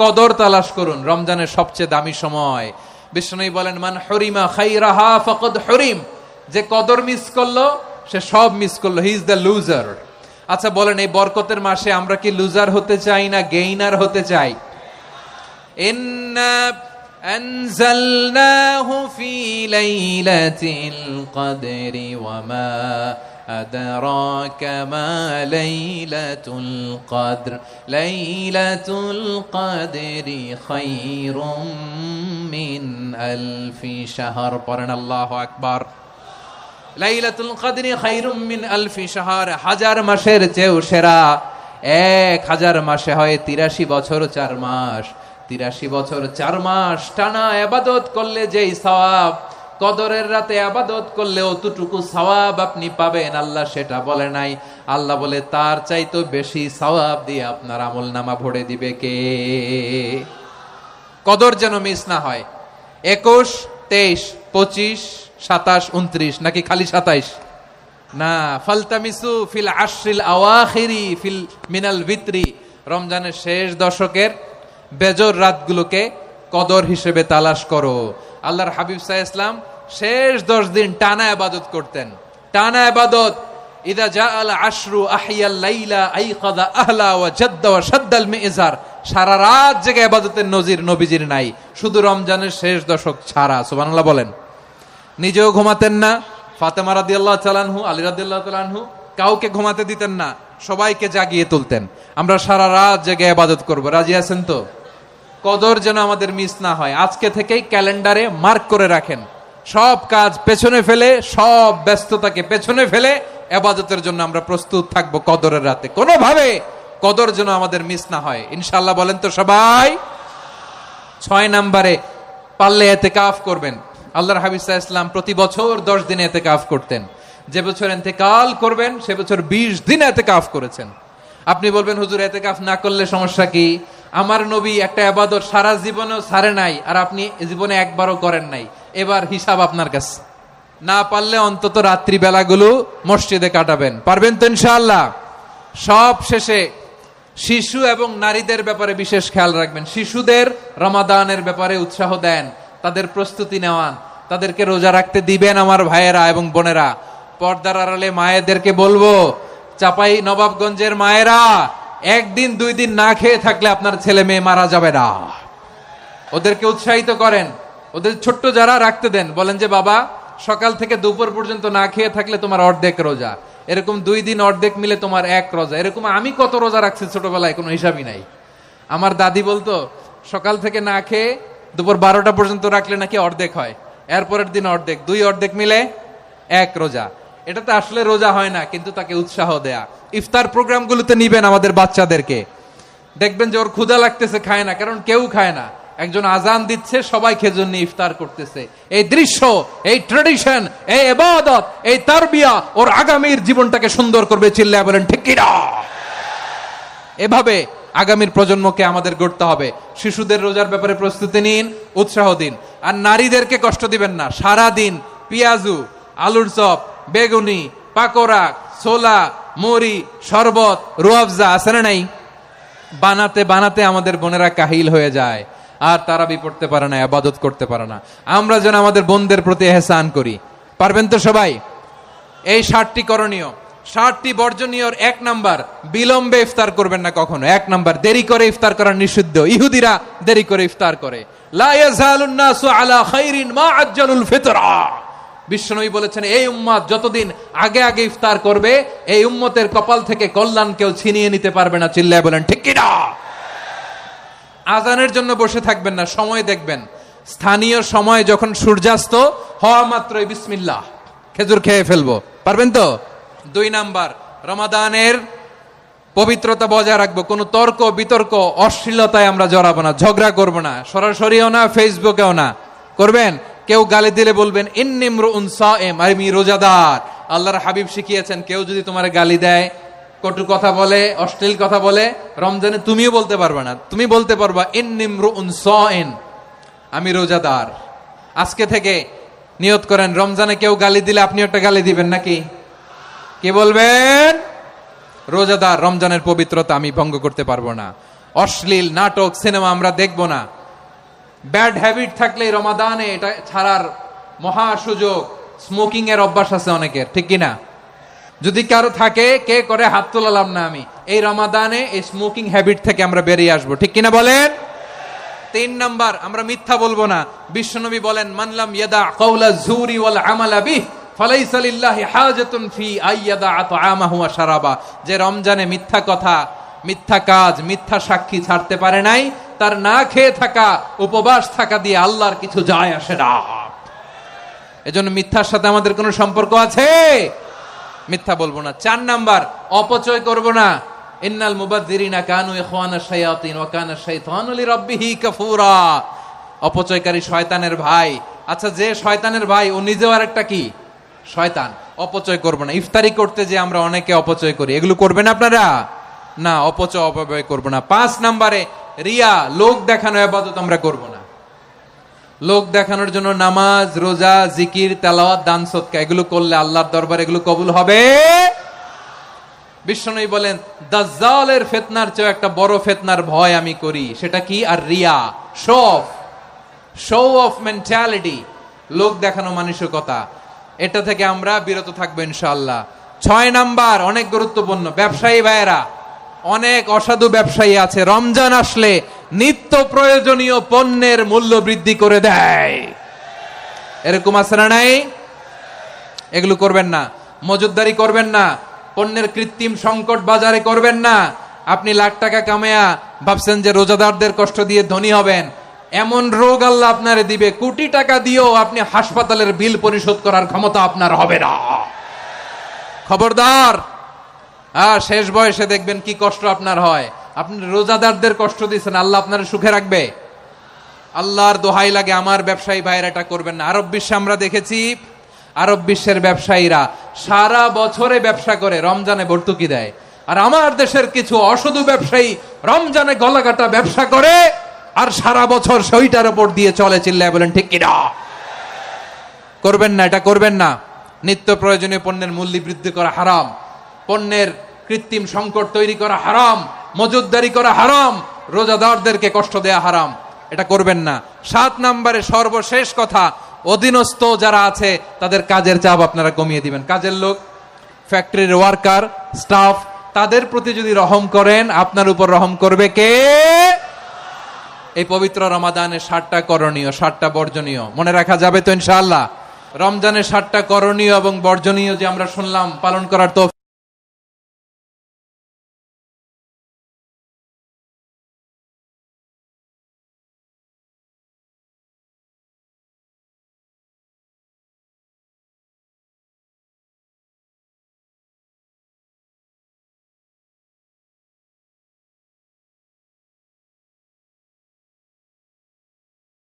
কদর তালাশ করুন, রমজানের সবচেয়ে দামি সময়। বিষ্ণু বলেন, মান হরিমা খাইরাহা ফাকাদ হরিম, যে কদর মিস করলো সে সব মিস করলো, হি ইজ দ্য লুজার। আচ্ছা বলেন, এই বরকতের মাসে আমরা কি লুজার হতে চাই না গেইনার হতে চাই? ইন্না আনজালনাহু ফি লাইলাতিল কদরি ওয়া মা আদরাকা মা লাইলাতুল কদর লাইলাতুল কদরি খায়রুম মিন আলফি শাহর। পড়েন আল্লাহু আকবার। লাইলাতুল কদরি খায়রুম মিন আলফি শাহর, হাজার মাসের চেয়েও সেরা। 1000 মাসে হয় 83 বছর 4 মাস। 83 বছর 4 মাস টানা ইবাদত করলে যেই সওয়াব, কদরের রাতে ইবাদত করলে অতটুকু সওয়াব আপনি পাবেন, আল্লাহ সেটা বলে নাই। আল্লাহ বলে তার চাইতে বেশি সওয়াব দিয়ে আপনার আমলনামা ভরে দিবে কে? কদর যেন মিস না হয়। 21, 23, 25, 27, 29 নাকি খালি 27? না, ফালতামিসু ফিল আশরিল আওয়াখিরি ফিল মিনাল ভিতরি, রমজানের শেষ দশকের বেজর রাতগুলোকে কদর হিসেবে তালাশ করো। আল্লাহর হাবিব সাল্লাল্লাহু আলাইহি ওয়াসাল্লাম শেষ 10 দিন টানা ইবাদত করতেন, টানা ইবাদত। ইদা জাআল আশরু আহিয়াল লাইলা আইকাযা আহলা ওয়া জাদ্দা ওয়া শাদ্দাল মিজার, সারা রাত জেগে ইবাদতের নজির নবীজির নাই, শুধু রমজানের শেষ দশক ছাড়া। সুবহানাল্লাহ বলেন। নিজেও ঘুমাতেন না, ফাতেমা রাদিয়াল্লাহু তাআলা আনহু, আলী রাদিয়াল্লাহু তাআলা আনহু কাউকে ঘুমাতে দিতেন না, সবাইকে জাগিয়ে তুলতেন। আমরা সারা রাত জেগে ইবাদত করব, রাজি আছেন তো? কদর যেন আমাদের মিস না হয়। আজকে থেকেই ক্যালেন্ডারে মার্ক করে রাখেন, সব কাজ পেছনে ফেলে, সব ব্যস্ততাকে পেছনে ফেলে ইবাদতের জন্য আমরা প্রস্তুত থাকবো কদরের রাতে। কোনোভাবে কদর যেন আমাদের মিস না হয়, ইনশাআল্লাহ। বলেন তো সবাই। 6 নম্বরে পারলে ইতিকাফ করবেন। আল্লাহর হাবিব সাল্লাল্লাহু আলাইহি ওয়াসাল্লাম প্রতি বছর 10 দিন ইতিকাফ করতেন। যে বছর ইন্তেকাল করবেন সে বছর 20 দিন ইতিকাফ করেছেন। আপনি বলবেন, হুজুর ইতিকাফ না করলে সমস্যা কি? আমার নবী একটা ইবাদত সারা জীবনেও ছাড়ে নাই, আর আপনি জীবনে একবারও করেন নাই। এবার হিসাব আপনার কাছে। না পারলে অন্তত রাত্রি বেলাগুলো মসজিদে কাটাবেন, পারবেন তো ইনশাআল্লাহ? সব শেষে শিশু এবং নারীদের ব্যাপারে বিশেষ খেয়াল রাখবেন। শিশুদের রমাদানের ব্যাপারে উৎসাহ দেন, তাদের প্রস্তুতি নেওয়ান, তাদেরকে রোজা রাখতে দিবেন। আমার ভাইয়েরা এবং বোনেরা, পর্দার আড়ালে মায়েদেরকে বলবো, চাপাই নবাবগঞ্জের মায়েরা, 1 দিন 2 দিন না খেয়ে থাকলে আপনার ছেলে মেয়ে মারা যাবে না। ওদেরকে উৎসাহিত করেন, ওদের ছোট্ট যারা রাখতে দেন, বলেন যে বাবা সকাল থেকে দুপুর পর্যন্ত না খেয়ে থাকলে তোমার অর্ধেক রোজা, এরকম 2 দিন অর্ধেক মিলে তোমার 1 রোজা। এরকম আমি কত রোজা রাখছি ছোটবেলায়, কোনো হিসাবই নাই। আমার দাদি বলতো সকাল থেকে না খেয়ে দুপুর 12টা পর্যন্ত রাখলে নাকি অর্ধেক হয়, এরপরের দিন অর্ধেক, 2 অর্ধেক মিলে 1 রোজা। এটা তো আসলে রোজা হয় না, কিন্তু তাকে উৎসাহ দেয়া। ইফতার প্রোগ্রামগুলোতে নিবেন আমাদের বাচ্চাদেরকে, দেখবেন যে ওর ক্ষুধা লাগতেছে, খায় না, কারণ কেউ খায় না। একজন আজান দিচ্ছে, সবাই খেজুর নিয়ে ইফতার করতেছে। এই দৃশ্য, এই ট্রেডিশন, এই ইবাদত, এই তারবিয়া ওর আগামীর জীবনটাকে সুন্দর করবে। চিল্লায়া বলেন ঠিক কি না? এভাবে আগামীর প্রজন্মকে আমাদের গড়তে হবে। শিশুদের রোজার ব্যাপারে প্রস্তুতি নিন, উৎসাহ দিন। আর নারীদেরকে কষ্ট দিবেন না। সারা দিন পেঁয়াজু, আলুর চপ, বেগুনি, পাকোড়া, ছোলা, মুড়ি, শরবত, রুয়াবজা আছে না নাই? বানাতে বানাতে আমাদের বোনেরা কাহিল হয়ে যায়, আর তারাবি পড়তে পারে না, ইবাদত করতে পারে না। আমরা যেন আমাদের বোনদের প্রতি ইহসান করি, পারবেন তো সবাই? এই 7টি করণীয়, 7টি বর্জনীয়। 1 নাম্বার, বিলম্বে ইফতার করবেন না কখনো। 1 নাম্বার, দেরি করে ইফতার করা নিষিদ্ধ। ইহুদিরা দেরি করে ইফতার করে। লা ইয়াজালুন নাসু আলা খাইরিন মা আজ্জালুল ফিতরা। বিশ্বনবী বলেছেন, এই উম্মত যতদিন আগে আগে ইফতার করবে, এই উম্মতের কপাল থেকে কল্যাণ কেউ ছিনিয়ে নিতে পারবে না। চিল্লায় বলেন ঠিক কি না? আজানের জন্য বসে থাকবেন না, সময় দেখবেন। স্থানীয় সময় যখন সূর্যাস্ত হওয়া মাত্রই বিসমিল্লাহ, খেজুর খেয়ে ফেলবো, পারবেন তো? 2 নাম্বার, রমাদানের পবিত্রতা বজায় রাখবো। কোনো তর্ক বিতর্ক অশ্লীলতায় আমরা জড়াবো না, ঝগড়া করবো না, সরাসরিও না, ফেসবুকেও না। করবেন? কেউ গালি দিলে বলবেন ইন্নী ইমরুউন সায়েম, আমি রোজাদার। আল্লাহর হাবিব শিখিয়েছেন, কেউ যদি তোমার গালি দেয়, কটু কথা বলে, অশ্লীল কথা বলে, রমজানে তুমিও বলতে পারবে না। তুমি বলতে পারবা ইন্নী ইমরুউন সায়েম, আমি রোজাদার। আজকে থেকে নিয়ত করেন, রমজানে কেউ গালি দিলে আপনি একটা গালি দিবেন নাকি? কি বলবেন? রোজাদার, রমজানের পবিত্রতা আমি ভঙ্গ করতে পারবো না। অশ্লীল নাটক সিনেমা আমরা দেখব না। ব্যাড হ্যাবিট থাকলে রমাদানে এটা ছাড়ার মহা সুযোগ। স্মোকিং এর অভ্যাস আছে অনেকের, ঠিক কিনা? যদি কারো থাকে, কে করে হাত তোলালাম না আমি, এই রমাদানে এই স্মোকিং হ্যাবিট থেকে আমরা বেরিয়ে আসবো, ঠিক কিনা বলেন? 3 নাম্বার, আমরা মিথ্যা বলবো না। বিশ্বনবী বলেন, মানলাম ইয়াদা কাওলা যুরি ওয়াল আমালা বিহি ফালাইসা লিল্লাহি হাজাতুন ফি আইয়াদা আতআমাহু ওয়া শারাবা। যে রমজানে মিথ্যা কথা, মিথ্যা কাজ, মিথ্যা সাক্ষী ছাড়তে পারে নাই, তার না খেয়ে থাকা, উপবাস থাকা দিয়ে আল্লাহর কিছু যায় আসে না। এজন্য মিথ্যার সাথে আমাদের কোনো সম্পর্ক আছে? মিথ্যা বলবো না। 4 নাম্বার, অপচয় করব না। ইন্নাল মুবাযযিরিনা কানু ইখওয়ানাশ শায়াতিন ওয়া কানা শাইতানু লিরাব্বিহি কাফুরা। অপচয়কারী শয়তানের ভাই। আচ্ছা, যে শয়তানের ভাই ও নিজেও আরেকটা কি? শয়তান। অপচয় করব না। ইফতারি করতে যে আমরা অনেকে অপচয় করি, এগুলো করবেন আপনারা? না, অপচয় করব না। 5 নাম্বারে, রিয়া, লোক দেখানো ইবাদত আমরা করব না। লোক দেখানোর জন্য নামাজ, রোজা, জিকির, তেলাওয়াত, দান, সদকা এগুলো করলে আল্লাহর দরবারে এগুলো কবুল হবে? বিশ্বনবী বলেন, দাজ্জালের ফিতনার চেয়ে একটা বড় ফিতনার ভয় আমি করি, সেটা কি? আর রিয়া, শো অফ মেন্টালিটি, লোক দেখানো মানসিকতা। এটা থেকে আমরা বিরত থাকবো ইনশাআল্লাহ। 6 নাম্বার, অনেক গুরুত্বপূর্ণ, ব্যবসায়ী ভাইয়েরা, অনেক অসাধু ব্যবসায়ী আছে রমজান আসলে নিত্য প্রয়োজনীয় পণ্যের মূল্য বৃদ্ধি করে দেয়। এরকম আছে না নাই? এগুলো করবেন না। মজুদদারি করবেন না। পণ্যের কৃত্রিম সংকট বাজারে করবেন না। আপনি লাখ টাকা কামায়া ভাবছেন যে রোজাদারদের কষ্ট দিয়ে ধনী হবেন, এমন রোগ আল্লাহ আপনারে দিবে, কোটি টাকা দিয়েও আপনি হাসপাতালের বিল পরিশোধ করার ক্ষমতা আপনার হবে না। খবরদার। শেষ বয়সে দেখবেন কি কষ্ট আপনার হয়। আপনি রোজাদারদের কষ্ট দিচ্ছেন, আল্লাহ আপনার সুখে রাখবে? আল্লাহর দোহাই লাগে, আমার ব্যবসায়ী ভাইয়েরা এটা করবেন না। আরব বিশ্বে আমরা দেখেছি, আরব বিশ্বের ব্যবসায়ীরা সারা বছরে ব্যবসা করে, রমজানে ভর্তুকি দেয়। আর আমার দেশের কিছু অসাধু ব্যবসায়ী রমজানে গলাকাটা ব্যবসা করে আর সারা বছর সেইটার উপর দিয়ে চলে। চিল্লায় বলেন ঠিক কিনা? করবেন না, এটা করবেন না। নিত্য প্রয়োজনীয় পণ্যের মূল্য বৃদ্ধি করা হারাম, পণ্যের কৃত্রিম সংকট তৈরি করা হারাম, মজুদদারি করা হারাম, রোজাদারদেরকে কষ্ট দেয়া হারাম, এটা করবেন না। 7 নাম্বারে সর্বশেষ কথা, অধীনস্থ যারা আছে তাদের কাজের চাপ আপনারা কমিয়ে দিবেন। কাজের লোক, ফ্যাক্টরির ওয়ার্কার, স্টাফ, তাদের প্রতি যদি রহম করেন, আপনার উপর রহম করবে কে? এই পবিত্র রমাদানে 7টা করণীয়, 7টা বর্জনীয় মনে রাখা যাবে তো ইনশাআল্লাহ? রমজানের 7টা করণীয় এবং বর্জনীয় যে আমরা শুনলাম, পালন করার তৌফিক